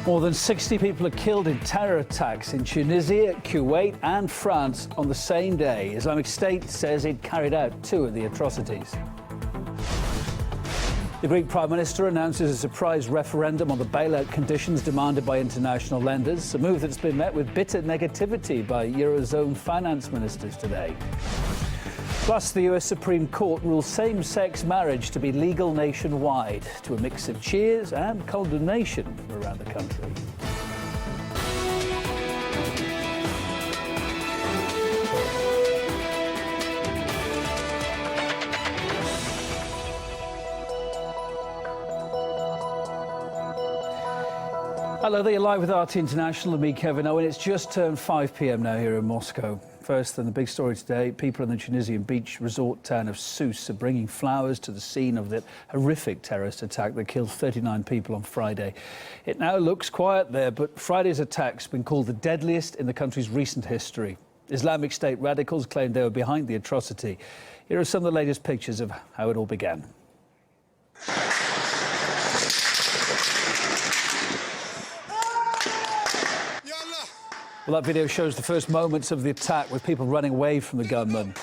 More than 60 people are killed in terror attacks in Tunisia, Kuwait and France on the same day. Islamic State says it carried out two of the atrocities. The Greek Prime Minister announces a surprise referendum on the bailout conditions demanded by international lenders, a move that's been met with bitter negativity by Eurozone finance ministers today. Plus, the US Supreme Court rules same-sex marriage to be legal nationwide, to a mix of cheers and condemnation around the country. Hello there, you're live with RT International and me, Kevin Owen. It's just turned 5 p.m. now here in Moscow. First, and the big story today, people in the Tunisian beach resort town of Sousse are bringing flowers to the scene of that horrific terrorist attack that killed 39 people on Friday. It now looks quiet there, but Friday's attack's been called the deadliest in the country's recent history. Islamic State radicals claimed they were behind the atrocity. Here are some of the latest pictures of how it all began. Well, that video shows the first moments of the attack with people running away from the gunmen.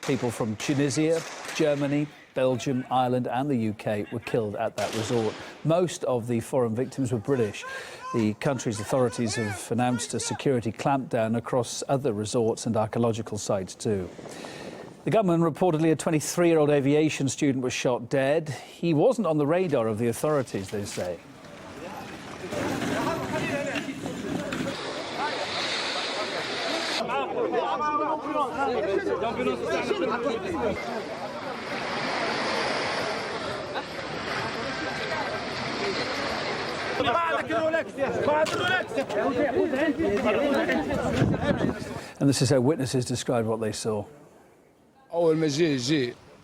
People from Tunisia, Germany, Belgium, Ireland and the UK were killed at that resort. Most of the foreign victims were British. The country's authorities have announced a security clampdown across other resorts and archaeological sites too. The gunman, reportedly a 23-year-old aviation student, was shot dead. He wasn't on the radar of the authorities, they say. And this is how witnesses described what they saw.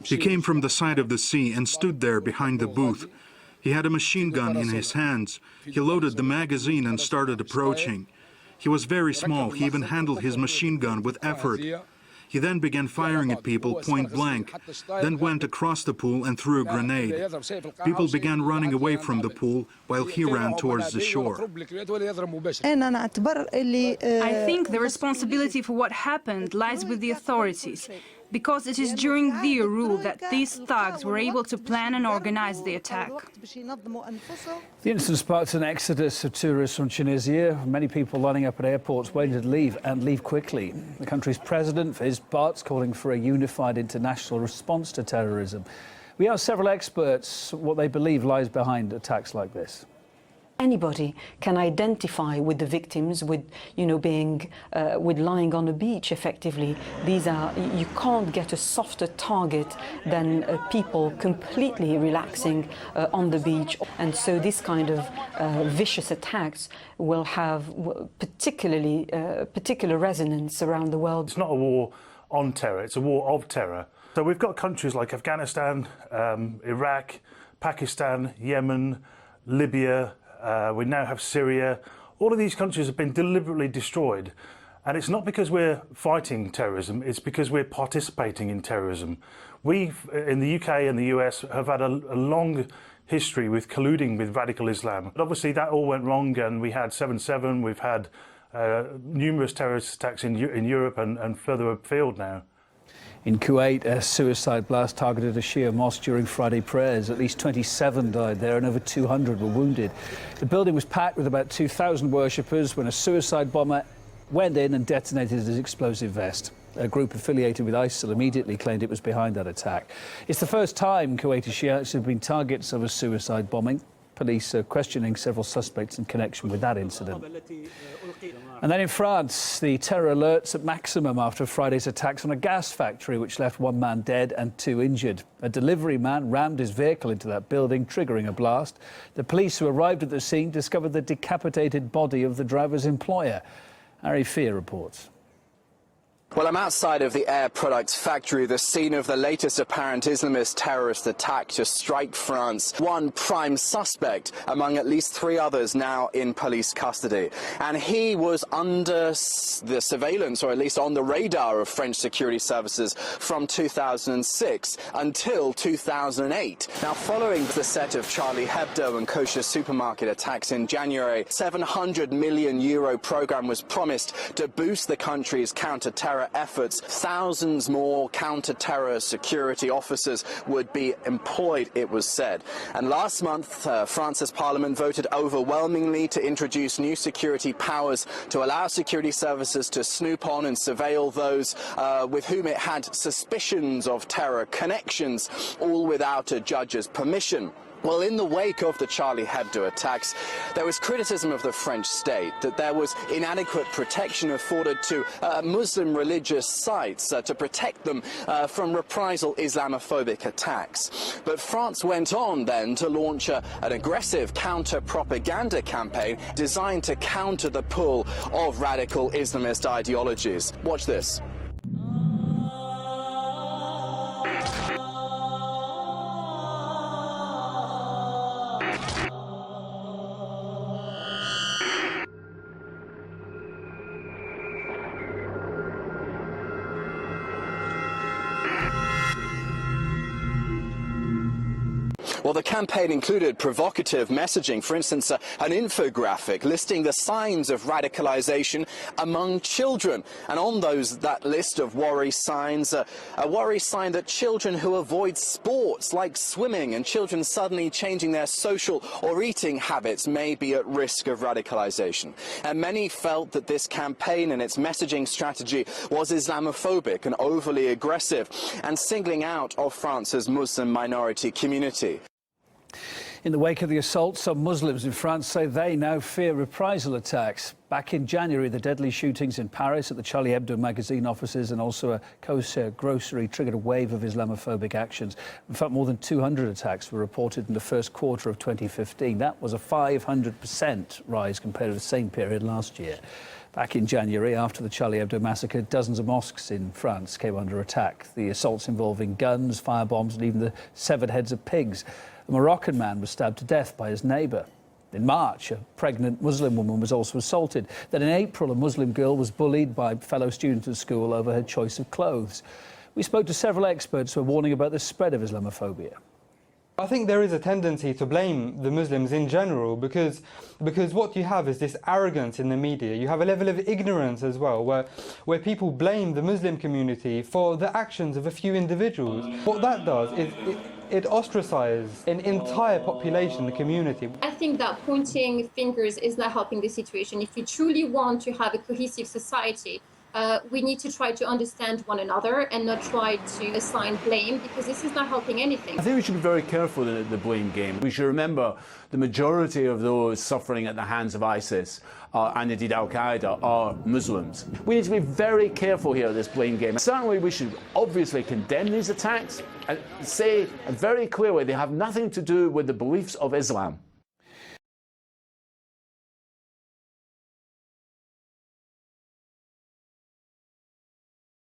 He came from the side of the sea and stood there behind the booth. He had a machine gun in his hands. He loaded the magazine and started approaching. He was very small. He even handled his machine gun with effort. He then began firing at people point blank, then went across the pool and threw a grenade. People began running away from the pool while he ran towards the shore. I think the responsibility for what happened lies with the authorities, because it is during their rule that these thugs were able to plan and organize the attack. The incident sparked an exodus of tourists from Tunisia. Many people lining up at airports waiting to leave and leave quickly. The country's president, for his part, is calling for a unified international response to terrorism. We asked several experts what they believe lies behind attacks like this. Anybody can identify with the victims, with with lying on a beach. Effectively, you can't get a softer target than people completely relaxing on the beach. And so this kind of vicious attacks will have particular resonance around the world. It's not a war on terror; it's a war of terror. So we've got countries like Afghanistan, Iraq, Pakistan, Yemen, Libya. We now have Syria. All of these countries have been deliberately destroyed. And it's not because we're fighting terrorism, it's because we're participating in terrorism. We, in the UK and the US, have had a long history with colluding with radical Islam. But obviously that all went wrong, and we had 7/7, we've had numerous terrorist attacks in Europe and further afield now. In Kuwait, a suicide blast targeted a Shia mosque during Friday prayers. At least 27 died there and over 200 were wounded. The building was packed with about 2,000 worshippers when a suicide bomber went in and detonated his explosive vest. A group affiliated with ISIL immediately claimed it was behind that attack. It's the first time Kuwaiti Shiites have been targets of a suicide bombing. Police are questioning several suspects in connection with that incident. And then in France, the terror alerts at maximum after Friday's attacks on a gas factory, which left one man dead and two injured. A delivery man rammed his vehicle into that building, triggering a blast. The police who arrived at the scene discovered the decapitated body of the driver's employer. Harry Fear reports. Well, I'm outside of the Air Products factory, the scene of the latest apparent Islamist terrorist attack to strike France. One prime suspect among at least 3 others now in police custody. And he was under the surveillance, or at least on the radar of French security services from 2006 until 2008. Now, following the set of Charlie Hebdo and kosher supermarket attacks in January, €700 million program was promised to boost the country's counter-terror efforts. Thousands more counter-terror security officers would be employed, it was said. And last month, France's parliament voted overwhelmingly to introduce new security powers to allow security services to snoop on and surveil those with whom it had suspicions of terror connections, all without a judge's permission. Well, in the wake of the Charlie Hebdo attacks, there was criticism of the French state that there was inadequate protection afforded to Muslim religious sites to protect them from reprisal Islamophobic attacks. But France went on then to launch an aggressive counter-propaganda campaign designed to counter the pull of radical Islamist ideologies. Watch this. Well, the campaign included provocative messaging, for instance, an infographic listing the signs of radicalization among children. And on that list of worry signs, a worry sign that children who avoid sports like swimming and children suddenly changing their social or eating habits may be at risk of radicalization. And many felt that this campaign and its messaging strategy was Islamophobic and overly aggressive and singling out of France's Muslim minority community. In the wake of the assault, some Muslims in France say they now fear reprisal attacks. Back in January, the deadly shootings in Paris at the Charlie Hebdo magazine offices and also a kosher grocery triggered a wave of Islamophobic actions. In fact, more than 200 attacks were reported in the first quarter of 2015. That was a 500% rise compared to the same period last year. Back in January, after the Charlie Hebdo massacre, dozens of mosques in France came under attack. The assaults involving guns, firebombs and even the severed heads of pigs. A Moroccan man was stabbed to death by his neighbour. In March, a pregnant Muslim woman was also assaulted. Then in April, a Muslim girl was bullied by fellow students at school over her choice of clothes. We spoke to several experts who are warning about the spread of Islamophobia. I think there is a tendency to blame the Muslims in general because what you have is this arrogance in the media. You have a level of ignorance as well where people blame the Muslim community for the actions of a few individuals. What that does is it ostracizes an entire population, the community. I think that pointing fingers is not helping the situation. If we truly want to have a cohesive society, we need to try to understand one another and not try to assign blame, because this is not helping anything. I think we should be very careful in the blame game. We should remember the majority of those suffering at the hands of ISIS and indeed Al-Qaeda are Muslims. We need to be very careful here at this blame game. Certainly we should obviously condemn these attacks and say very clearly they have nothing to do with the beliefs of Islam.